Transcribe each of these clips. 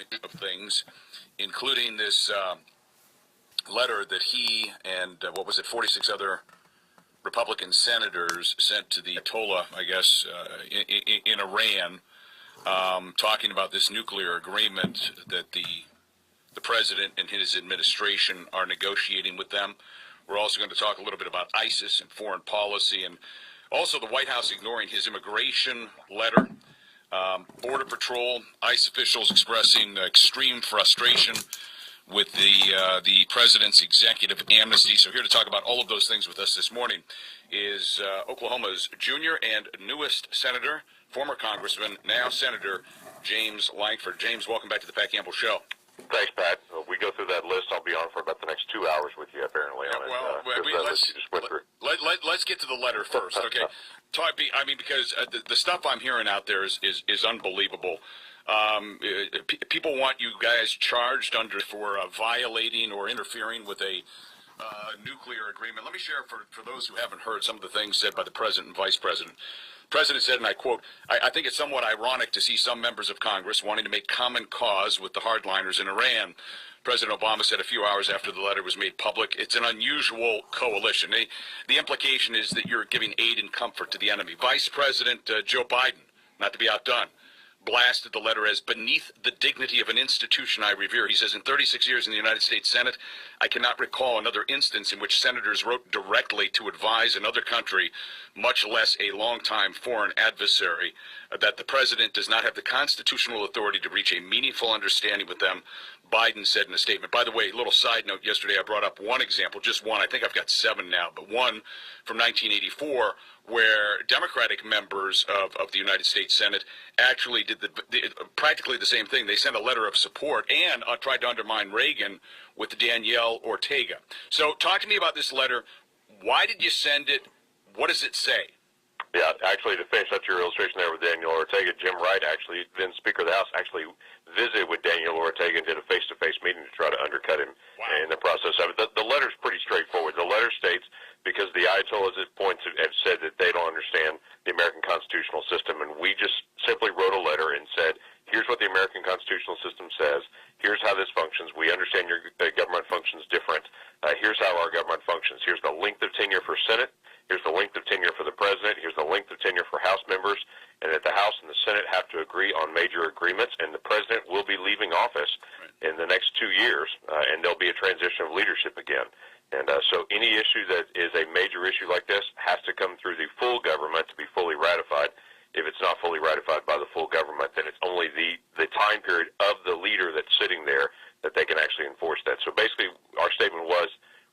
morning of things, including this letter that he and, 46 other Republican senators sent to the Ayatollah, I guess, in Iran, talking about this nuclear agreement that the president and his administration are negotiating with them. We're also going to talk a little bit about ISIS and foreign policy, and also the White House ignoring his immigration letter. Border Patrol, ICE officials expressing extreme frustration with the president's executive amnesty. So here to talk about all of those things with us this morning is Oklahoma's junior and newest senator, former Congressman, now Senator James Lankford. James, welcome back to the Pat Campbell Show. Thanks, Pat. We go through that list. I'll be on for about the next 2 hours with you, apparently. Let's get to the letter first, okay? Because the stuff I'm hearing out there is unbelievable. People want you guys charged for violating or interfering with a nuclear agreement. Let me share, for those who haven't heard, some of the things said by the president and vice president. The president said, and I quote, I think it's somewhat ironic to see some members of Congress wanting to make common cause with the hardliners in Iran. President Obama said a few hours after the letter was made public, it's an unusual coalition. The implication is that you're giving aid and comfort to the enemy. Vice President Joe Biden, not to be outdone, blasted the letter as beneath the dignity of an institution I revere. He says, in 36 years in the United States Senate, I cannot recall another instance in which senators wrote directly to advise another country, much less a longtime foreign adversary, that the president does not have the constitutional authority to reach a meaningful understanding with them, Biden said in a statement. By the way, a little side note, yesterday I brought up one example, just one. I think I've got 7 now, but one from 1984, where Democratic members of the United States Senate actually did practically the same thing. They sent a letter of support and tried to undermine Reagan with Danielle Ortega. So talk to me about this letter. Why did you send it? What does it say? Yeah, actually, to finish up your illustration there with Danielle Ortega, Jim Wright, actually, then Speaker of the House, actually visited with Danielle Ortega and did a face-to-face meeting to try to undercut him in the process of it. The letter's pretty straightforward. The letter states, because the Ayatollahs at points have said that they don't understand the American constitutional system, and we just simply wrote a letter and said, here's what the American constitutional system says. Here's how this functions. We understand your government functions different. Here's how our government functions. Here's the length of tenure for Senate. Here's the length of tenure for the president. Here's the length of tenure for House members. And that the House and the Senate have to agree on major agreements. And the president will be leaving office in the next 2 years. And there'll be a transition of leadership again. And so any issue that is a major issue like this has to come through the full government to be fully ratified. If it's not fully ratified by the full government, then it's only the time period of the leader that's sitting there that they can actually enforce that. So basically, our statement was,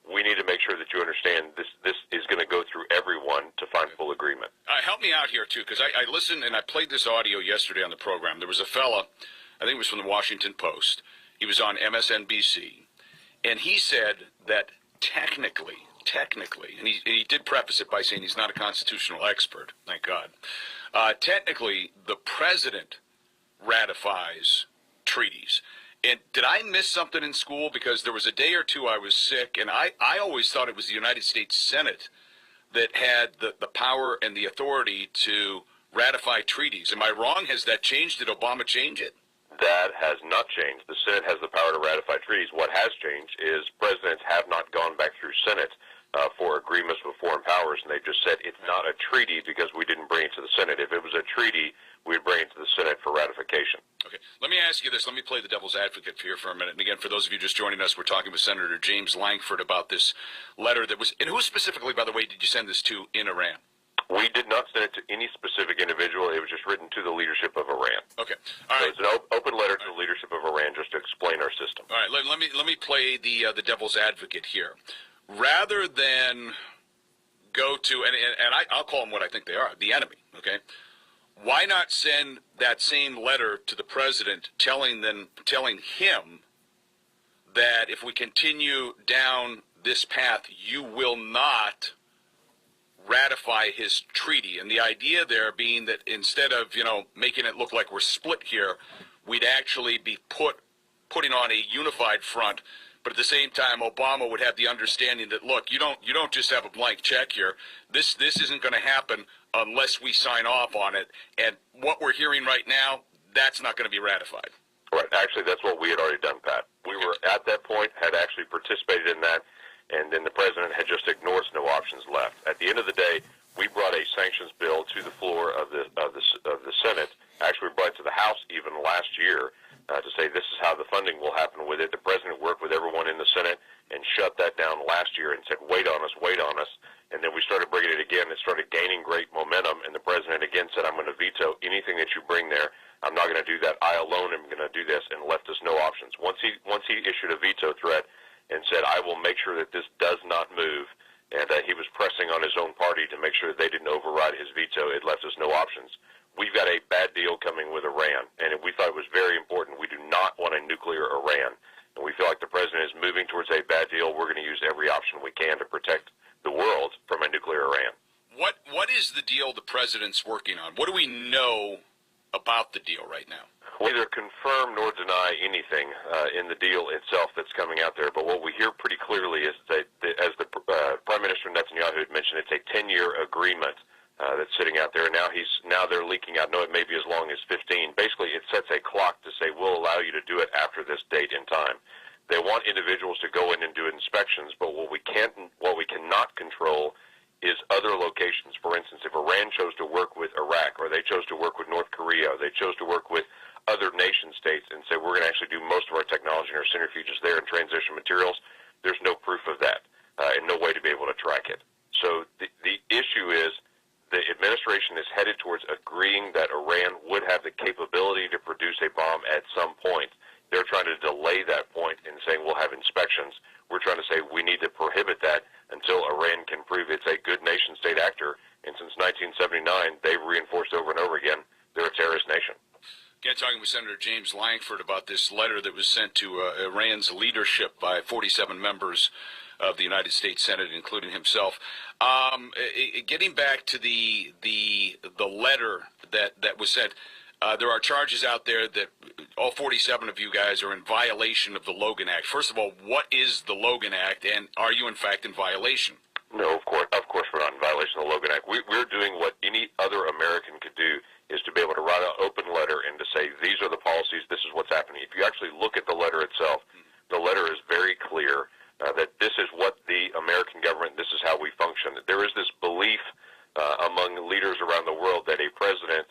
we need to make sure that you understand this is going to go through everyone to find full agreement. Help me out here, too, because I listened and I played this audio yesterday on the program. There was a fella, I think it was from the Washington Post. He was on MSNBC, and he said that technically, and he did preface it by saying he's not a constitutional expert, thank God. Technically, the president ratifies treaties. And did I miss something in school? Because there was a day or two I was sick, and I always thought it was the United States Senate that had the power and the authority to ratify treaties. Am I wrong? Has that changed? Did Obama change it? That has not changed. The Senate has the power to ratify treaties. What has changed is presidents have not gone back through Senate for agreements with foreign powers, and they've just said it's not a treaty because we didn't bring it to the Senate. If it was a treaty, we'd bring it to the Senate for ratification. Okay, let me ask you this. Let me play the devil's advocate here for a minute. And again, for those of you just joining us, we're talking with Senator James Lankford about this letter that was, and who specifically, by the way, did you send this to in Iran? We did not send it to any specific individual. It was just written to the leadership of Iran. Okay. All right. So it's an open letter to the leadership of Iran just to explain our system. All right. Let me play the devil's advocate here. Rather than go to, and I'll call them what I think they are, the enemy, okay? Why not send that same letter to the president telling him that if we continue down this path, you will not ratify his treaty? And the idea there being that instead of, making it look like we're split here, we'd actually be putting on a unified front. But at the same time, Obama would have the understanding that, look, you don't just have a blank check here. This isn't going to happen unless we sign off on it. And what we're hearing right now, that's not going to be ratified. Right. Actually, that's what we had already done, Pat. We were at that point, had actually participated in that, and then the president had just ignored us, no options left. At the end of the day, we brought a sanctions bill to the floor of the Senate. Actually, we brought it to the House even last year to say this is how the funding will happen with it. The president worked with everyone in the Senate and shut that down last year and said, wait on us, wait on us. And then we started bringing it again. It started gaining great momentum, and the president again said, I'm going to veto anything that you bring there. I'm not going to do that. I alone am going to do this, and left us no options. Once he issued a veto threat and said, I will make sure that this does not move, and he was pressing on his own party to make sure that they didn't override his veto, it left us no options. We've got a bad deal coming with Iran, and we thought it was very important. We do not want a nuclear Iran, and we feel like the president is moving towards a bad deal. We're going to use every option we can to protect the world from a nuclear Iran. What is the deal the president's working on? What do we know about the deal right now? We neither confirm nor deny anything in the deal itself that's coming out there, but what we hear pretty clearly is that, as the Prime Minister Netanyahu had mentioned, it's a 10-year agreement that's sitting out there. Now they're leaking out. No, it may be as long as 15. Basically, it sets a clock to say we'll allow you to do it after this date and time. They want individuals to go in and do inspections, but what we cannot control is other locations. For instance, if Iran chose to work with Iraq, or they chose to work with North Korea, or they chose to work with other nation states and say we're going to actually do most of our technology and our centrifuges there and transition materials, there's no proof of that and no way to be able to track it. So the issue is the administration is headed towards agreeing that Iran would have the capability to produce a bomb at some point. They're trying to delay that point and saying we'll have inspections. We're trying to say we need to prohibit that until Iran can prove it's a good nation-state actor. And since 1979, they've reinforced over and over again they're a terrorist nation. Again, talking with Senator James Lankford about this letter that was sent to Iran's leadership by 47 members of the United States Senate, including himself. Getting back to the letter that was sent, there are charges out there that all 47 of you guys are in violation of the Logan Act. First of all, what is the Logan Act, and are you in fact in violation? No, of course we're not in violation of the Logan Act. We're doing what any other American could do, is to be able to write an open letter and to say these are the policies, this is what's happening. If you actually look at the letter itself, the letter is very clear that this is what the American government, this is how we function. There is this belief among leaders around the world that a president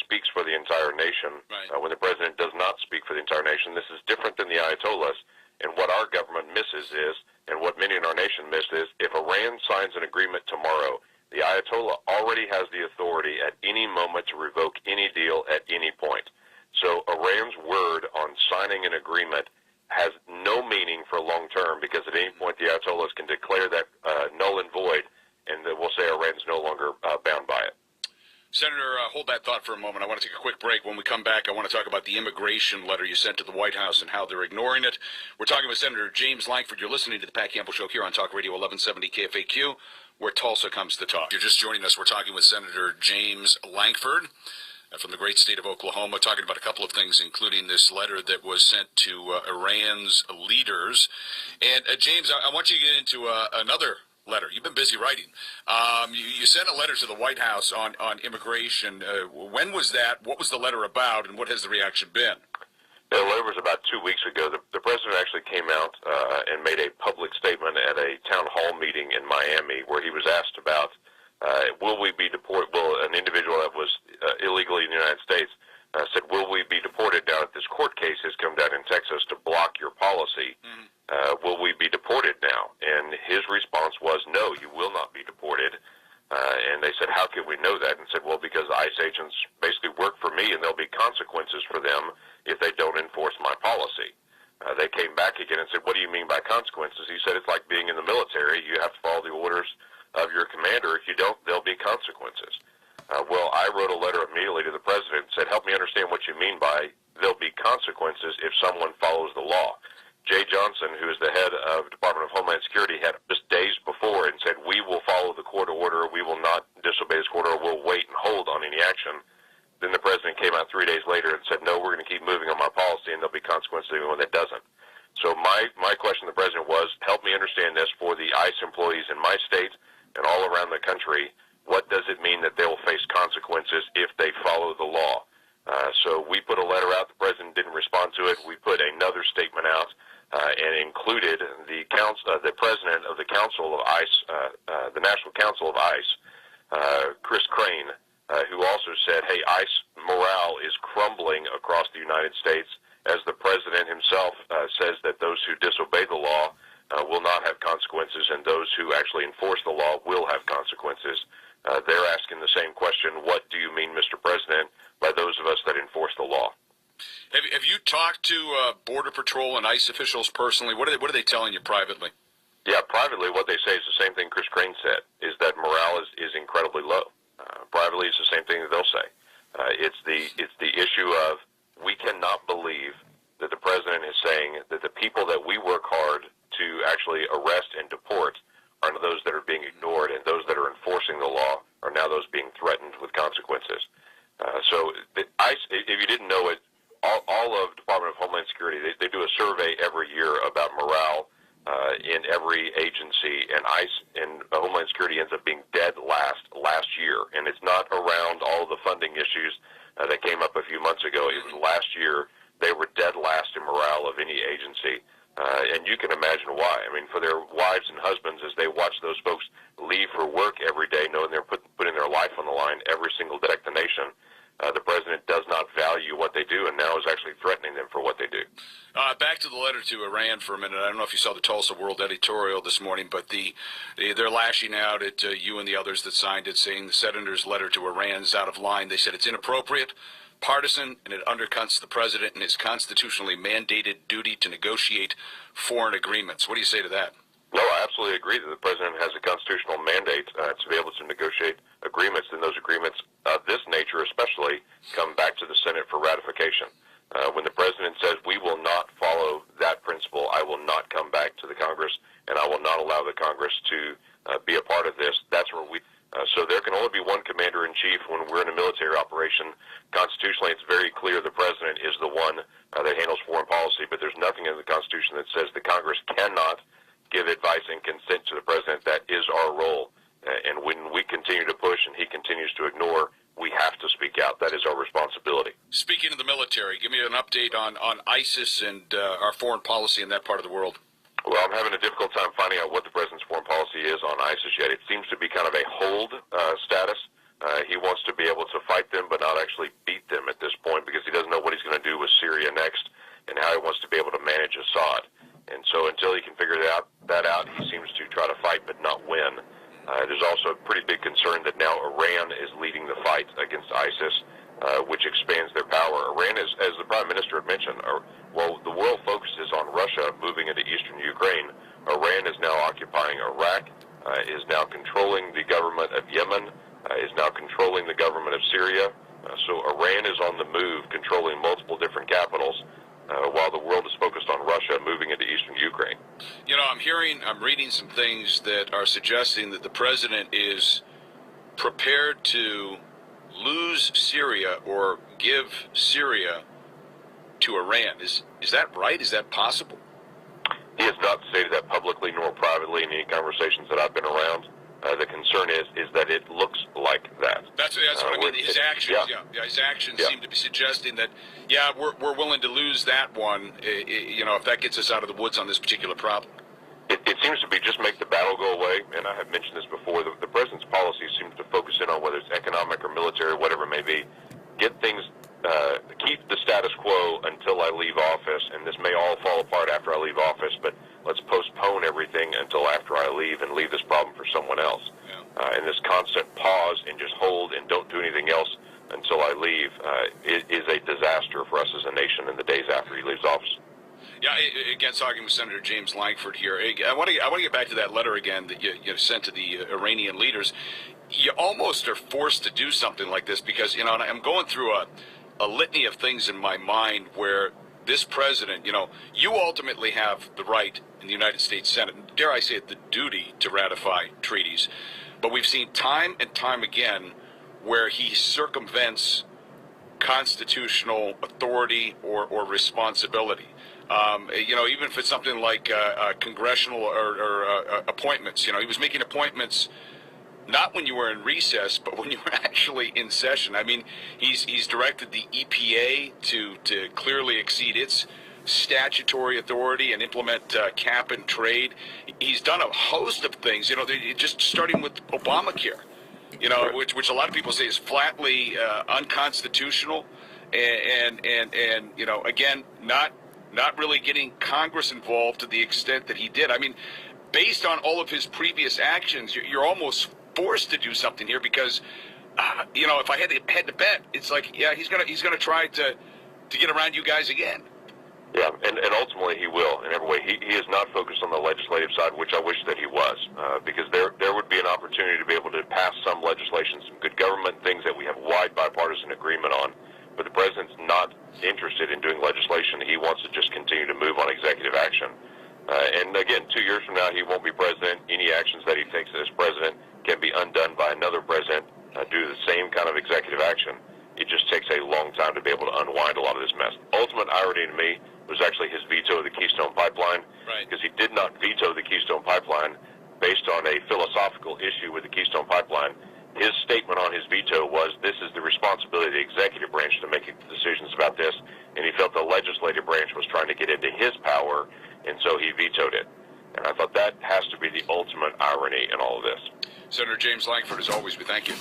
speaks for the entire nation, right, when the president does not speak for the entire nation. This is different than the Ayatollahs, and what our government misses is, and what many in our nation miss is, if Iran signs an agreement tomorrow, the Ayatollah already has the authority at any moment to revoke any deal at any point. So Iran's word on signing an agreement has no meaning for long term, because at any point the Ayatollahs can declare that null and void, and we'll say Iran's no longer bound by it. Senator, hold that thought for a moment. I want to take a quick break. When we come back, I want to talk about the immigration letter you sent to the White House and how they're ignoring it. We're talking with Senator James Lankford. You're listening to the Pat Campbell Show here on Talk Radio 1170 KFAQ, where Tulsa comes to talk. You're just joining us. We're talking with Senator James Lankford from the great state of Oklahoma, talking about a couple of things, including this letter that was sent to Iran's leaders. And James, I want you to get into another letter. You've been busy writing. You sent a letter to the White House on immigration. When was that? What was the letter about, and what has the reaction been? The letter was about 2 weeks ago. The president actually came out and made a public statement at a town hall meeting in Miami, where he was asked about will we be deported? Will an individual that was illegally in the United States said, will we be deported now that this court case has come down in Texas to block your policy? Will we be deported now? And his response was, no, you will not be deported. And they said, how can we know that? And said, well, because ICE agents basically work for me, and there'll be consequences for them if they don't enforce my policy. They came back again and said, what do you mean by consequences? He said, it's like being in the military. You have to follow the orders of your commander. If you don't, there'll be consequences. Well, I wrote a letter immediately to the president and said, help me understand what you mean by there'll be consequences if someone follows the law. Jay Johnson, who is the head of Department of Homeland Security, had just days before and said, we will follow the court order, we will not disobey this court order, we'll wait and hold on any action. Then the president came out 3 days later and said, no, we're going to keep moving on my policy, and there'll be consequences to anyone that doesn't. So my question to the president was, help me understand this for the ICE employees in my state and all around the country. What does it mean that they will face consequences if they follow the law? So we put a letter out. The president didn't respond to it. We put another statement out and included the president of the Council of ICE, the National Council of ICE, Chris Crane, who also said, hey, ICE morale is crumbling across the United States as the president himself says that those who disobey the law will not have consequences, and those who actually enforce the law will have consequences. They're asking the same question, what do you mean, Mr. President, by those of us that enforce the law? Have you talked to Border Patrol and ICE officials personally? What are they telling you privately? Yeah, privately what they say is the same thing Chris Crane said, is that morale is incredibly low. Privately it's the same thing that they'll say. It's the issue of we cannot believe that the president is saying that the people that we work hard to actually arrest and deport are those that are being ignored, and those that are enforcing the law are now those being threatened with consequences. So ICE, if you didn't know it, all of Department of Homeland Security, they do a survey every year about morale in every agency, and ICE and Homeland Security ends up being dead last year. And it's not around all the funding issues that came up a few months ago. It was last year they were dead last in morale of any agency. And you can imagine why. I mean, for their wives and husbands, as they watch those folks leave for work every day, knowing they're putting their life on the line every single day to protect the nation, the president does not value what they do, and now is actually threatening them for what they do. Back to the letter to Iran for a minute. I don't know if you saw the Tulsa World editorial this morning, but they're lashing out at you and the others that signed it, saying the senator's letter to Iran is out of line. They said it's inappropriate, partisan, and it undercuts the president and his constitutionally mandated duty to negotiate foreign agreements. What do you say to that? No, I absolutely agree that the president has a constitutional mandate to be able to negotiate agreements, and those agreements of this nature especially come back to the Senate for ratification. When the president says we will not follow that principle, I will not come back to the Congress, and I will not allow the Congress to be a part of this, that's where we... So there can only be one commander-in-chief when we're in a military operation. Constitutionally, it's very clear the president is the one that handles foreign policy, but there's nothing in the Constitution that says the Congress cannot give advice and consent to the president. That is our role. And when we continue to push and he continues to ignore, we have to speak out. That is our responsibility. Speaking of the military, give me an update on ISIS and our foreign policy in that part of the world. Well, I'm having a difficult time finding out what the president's foreign policy is on ISIS yet. It seems to be kind of a hold status. He wants to be able to fight them but not actually beat them at this point, because he doesn't know what he's going to do with Syria next and how he wants to be able to manage Assad. And so until he can figure that out, he seems to try to fight but not win. There's also a pretty big concern that now Iran is leading the fight against ISIS, which expands their power. Iran is, as the Prime Minister had mentioned, while the world focuses on Russia moving into eastern Ukraine, Iran is now occupying Iraq, is now controlling the government of Yemen, is now controlling the government of Syria. So Iran is on the move, controlling multiple different capitals, while the world is focused on Russia moving into eastern Ukraine. You know, I'm reading some things that are suggesting that the president is prepared to lose Syria or give Syria to Iran. Is that right? Is that possible? He has not stated that publicly nor privately in any conversations that I've been around. The concern is that it looks like that. That's what I mean. His actions, his actions seem to be suggesting that, we're willing to lose that one. If that gets us out of the woods on this particular problem. It seems to be just make the battle go away, and I have mentioned this before. The president's policy seems to focus in on whether it's economic or military, whatever it may be. Get things, keep the status quo until I leave office, and this may all fall apart after I leave office, but let's postpone everything until after I leave and leave this problem for someone else. And this constant pause and just hold and don't do anything else until I leave is a disaster for us as a nation in the days after he leaves office. Yeah, again, talking with Senator James Lankford here. I want to get back to that letter again that you sent to the Iranian leaders. You almost are forced to do something like this because, I'm going through a litany of things in my mind where this president, you ultimately have the right in the United States Senate, dare I say it, the duty to ratify treaties. But we've seen time and time again where he circumvents constitutional authority or responsibility. Even if it's something like congressional or appointments, he was making appointments not when you were in recess, but when you were actually in session. I mean, he's directed the EPA to clearly exceed its statutory authority and implement cap and trade. He's done a host of things, just starting with Obamacare, which a lot of people say is flatly unconstitutional, and again, not really getting Congress involved to the extent that he did. I mean, based on all of his previous actions, you're almost forced to do something here because, if I had to bet, it's like, yeah, he's gonna try to get around you guys again. Yeah, and ultimately he will in every way. He is not focused on the legislative side, which I wish that he was, because there would be an opportunity to be able to pass some legislation, some good government things that we have wide bipartisan agreement on. But the president's not interested in doing legislation. He wants to just continue to move on executive action. And again, 2 years from now, he won't be president. Any actions that he takes as president can be undone by another president due to the same kind of executive action. It just takes a long time to be able to unwind a lot of this mess. Ultimate irony to me was actually his veto of the Keystone Pipeline, because he did not veto the Keystone Pipeline based on a philosophical issue with the Keystone Pipeline. His statement on his veto was, this is the responsibility of the executive branch to make decisions about this, and he felt the legislative branch was trying to get into his power, and so he vetoed it. And I thought that has to be the ultimate irony in all of this. Senator James Lankford, as always, we thank you.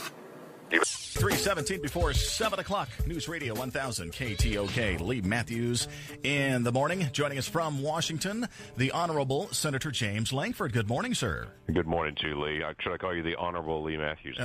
3:17 before 7 o'clock. News Radio 1000 KTOK. Lee Matthews in the morning. Joining us from Washington, the Honorable Senator James Lankford. Good morning, sir. Good morning to you, Lee. Should I call you the Honorable Lee Matthews?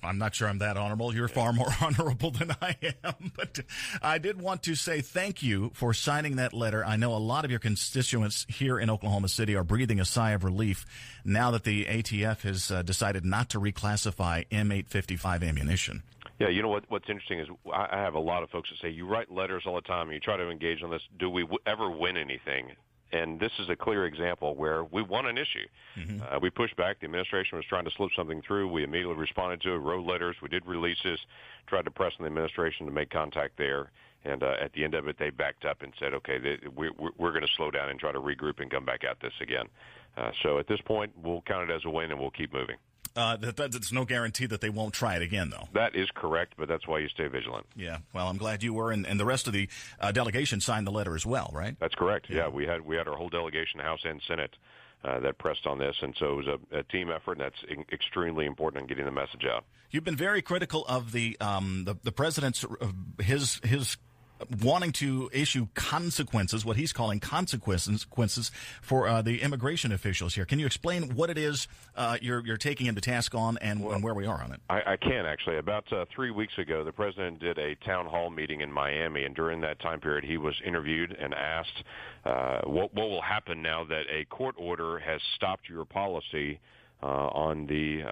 I'm not sure I'm that honorable. You're far more honorable than I am. But I did want to say thank you for signing that letter. I know a lot of your constituents here in Oklahoma City are breathing a sigh of relief now that the ATF has decided not to reclassify M855 ammunition. Yeah, you know what's interesting is I have a lot of folks that say, you write letters all the time and you try to engage on this. Do we ever win anything? And this is a clear example where we won an issue. Mm-hmm. We pushed back. The administration was trying to slip something through. We immediately responded to it, wrote letters. We did releases, tried to press on the administration to make contact there. And at the end of it, they backed up and said, okay, we're going to slow down and try to regroup and come back at this again. So at this point, we'll count it as a win and we'll keep moving. That's no guarantee that they won't try it again, though. That is correct, but that's why you stay vigilant. Yeah, well, I'm glad you were, and the rest of the delegation signed the letter as well, right? That's correct. Yeah, we had our whole delegation, House and Senate, that pressed on this, and so it was a team effort, and that's extremely important in getting the message out. You've been very critical of the president's his wanting to issue consequences, what he's calling consequences for the immigration officials here. Can you explain what it is you're taking him to task on and where we are on it? I can, actually. About 3 weeks ago, the president did a town hall meeting in Miami, and during that time period, he was interviewed and asked what will happen now that a court order has stopped your policy on the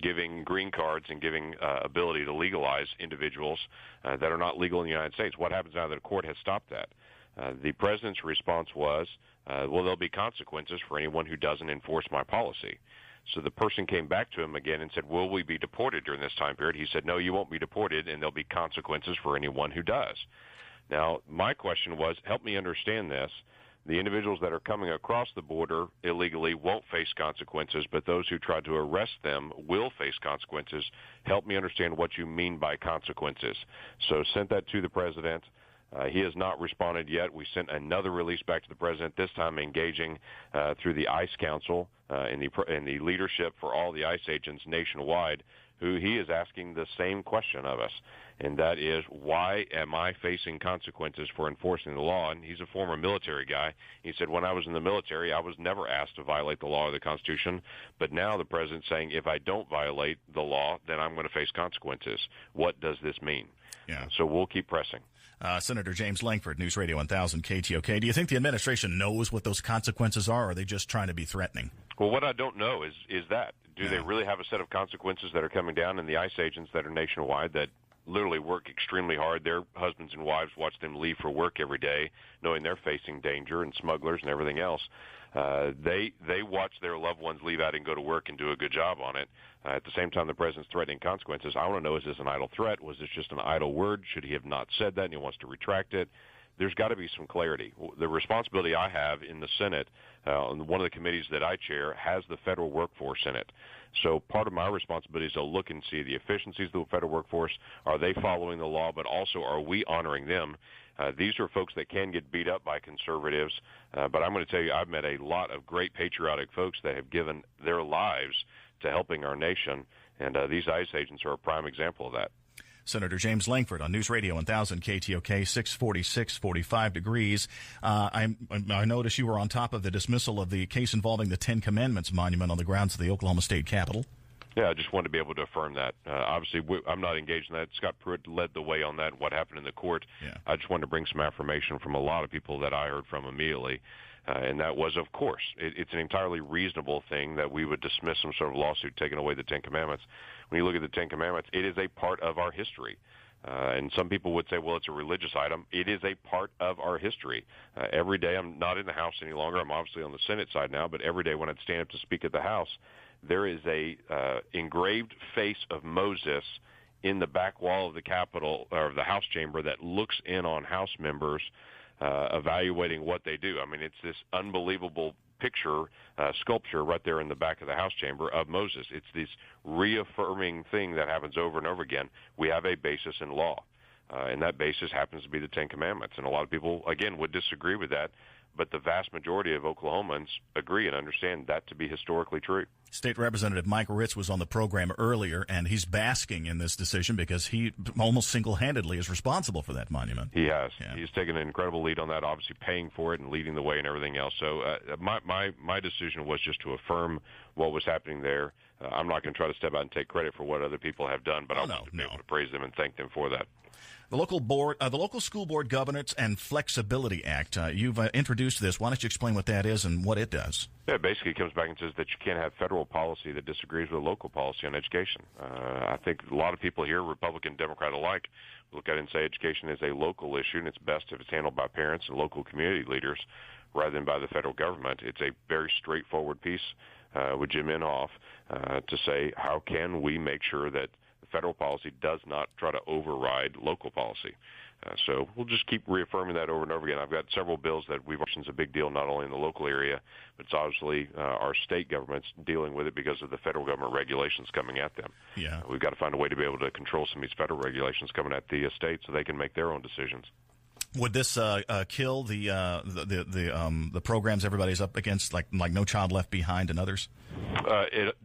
giving green cards and giving ability to legalize individuals that are not legal in the United States. What happens now that a court has stopped that? The president's response was, well, there'll be consequences for anyone who doesn't enforce my policy. So the person came back to him again and said, will we be deported during this time period? He said, no, you won't be deported, and there'll be consequences for anyone who does. Now, my question was, help me understand this. The individuals that are coming across the border illegally won't face consequences, but those who try to arrest them will face consequences. Help me understand what you mean by consequences. So sent that to the president. He has not responded yet. We sent another release back to the president, this time engaging through the ICE Council in the leadership for all the ICE agents nationwide, who he is asking the same question of us, and that is, why am I facing consequences for enforcing the law? And he's a former military guy. He said, when I was in the military, I was never asked to violate the law or the Constitution, but now the president's saying, if I don't violate the law, then I'm going to face consequences. What does this mean? Yeah. So we'll keep pressing. Senator James Lankford, News Radio 1000 KTOK. Do you think the administration knows what those consequences are, or are they just trying to be threatening? Well, what I don't know is that. Do they really have a set of consequences that are coming down, and the ICE agents that are nationwide that literally work extremely hard, their husbands and wives watch them leave for work every day, knowing they're facing danger and smugglers and everything else. They watch their loved ones leave out and go to work and do a good job on it. At the same time, the president's threatening consequences. I want to know, is this an idle threat? Was this just an idle word? Should he have not said that and he wants to retract it? there's got to be some clarity. The responsibility I have in the Senate, on one of the committees that I chair, has the federal workforce in it. So part of my responsibility is to look and see the efficiencies of the federal workforce. Are they following the law, but also are we honoring them? These are folks that can get beat up by conservatives, but I'm going to tell you, I've met a lot of great patriotic folks that have given their lives to helping our nation, and these ICE agents are a prime example of that. Senator James Lankford on News Radio 1000 KTOK, 646, 45 degrees. I noticed you were on top of the dismissal of the case involving the Ten Commandments monument on the grounds of the Oklahoma State Capitol. Yeah, I just wanted to be able to affirm that. Obviously, I'm not engaged in that. Scott Pruitt led the way on that, what happened in the court. Yeah. I just wanted to bring some affirmation from a lot of people that I heard from immediately. And that was, of course, it's an entirely reasonable thing that we would dismiss some sort of lawsuit taking away the Ten Commandments. When you look at the Ten Commandments, it is a part of our history. And some people would say, well, it's a religious item. It is a part of our history. Every day, I'm not in the House any longer. I'm obviously on the Senate side now, but every day when I'd stand up to speak at the House, there is a engraved face of Moses in the back wall of the Capitol, or the House chamber, that looks in on House members evaluating what they do. I mean, it's this unbelievable picture, sculpture right there in the back of the House chamber of Moses. It's this reaffirming thing that happens over and over again. We have a basis in law, and that basis happens to be the Ten Commandments. And a lot of people, again, would disagree with that, but the vast majority of Oklahomans agree and understand that to be historically true. State Representative Mike Ritz was on the program earlier, and he's basking in this decision because he almost single-handedly is responsible for that monument. He has. Yeah. He's taken an incredible lead on that, obviously paying for it and leading the way and everything else. So my decision was just to affirm what was happening there. I'm not going to try to step out and take credit for what other people have done, but I want to be able to praise them and thank them for that. The local school board governance and flexibility act. You've introduced this. Why don't you explain what that is and what it does? Yeah, basically it comes back and says that you can't have federal policy that disagrees with local policy on education. I think a lot of people here, Republican, Democrat alike, look at it and say education is a local issue, and it's best if it's handled by parents and local community leaders rather than by the federal government. It's a very straightforward piece with Jim Inhofe to say, how can we make sure that federal policy does not try to override local policy. So we'll just keep reaffirming that over and over again. I've got several bills that it's a big deal not only in the local area, but it's obviously our state governments dealing with it because of the federal government regulations coming at them. Yeah. We've got to find a way to be able to control some of these federal regulations coming at the state so they can make their own decisions. Would this kill the programs everybody's up against, like No Child Left Behind and others?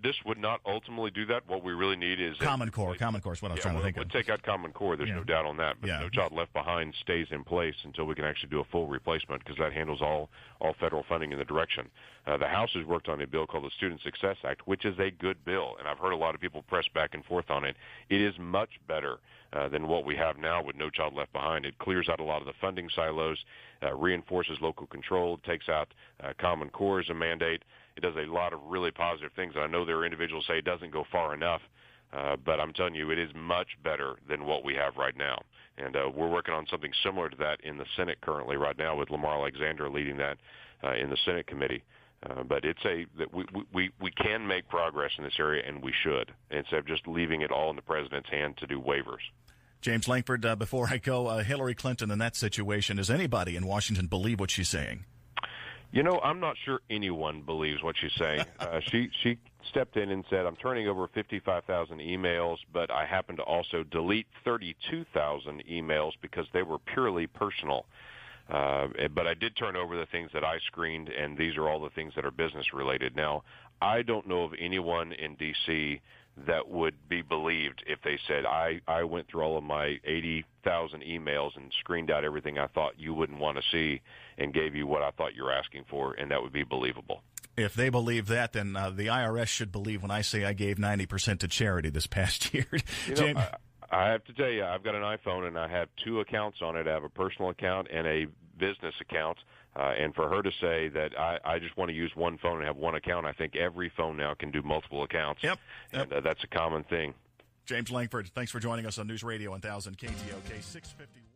This would not ultimately do that. What we really need is Common Core. Common Core is what I was trying to think of. We'll take out Common Core. There's no doubt on that. But No Child Left Behind stays in place until we can actually do a full replacement, because that handles all federal funding in the direction. The House has worked on a bill called the Student Success Act, which is a good bill, and I've heard a lot of people press back and forth on it. It is much better than what we have now with No Child Left Behind. It clears out a lot of the funding silos, reinforces local control, takes out Common Core as a mandate. It does a lot of really positive things. I know there are individuals who say it doesn't go far enough, but I'm telling you, it is much better than what we have right now. And we're working on something similar to that in the Senate currently right now, with Lamar Alexander leading that in the Senate committee. But it's that we can make progress in this area, and we should, instead of just leaving it all in the president's hand to do waivers. James Lankford, before I go, Hillary Clinton in that situation, does anybody in Washington believe what she's saying? You know, I'm not sure anyone believes what she's saying. She stepped in and said, I'm turning over 55,000 emails, but I happen to also delete 32,000 emails because they were purely personal. But I did turn over the things that I screened, and these are all the things that are business-related. Now, I don't know of anyone in D.C. that would be believed if they said, I went through all of my 80,000 emails and screened out everything I thought you wouldn't want to see and gave you what I thought you were asking for, and that would be believable. If they believe that, then the IRS should believe when I say I gave 90% to charity this past year. James, I have to tell you, I've got an iPhone, and I have two accounts on it. I have a personal account and a business account. And for her to say that I just want to use one phone and have one account, I think every phone now can do multiple accounts. Yep. And that's a common thing. James Lankford, thanks for joining us on News Radio 1000 KTOK 651.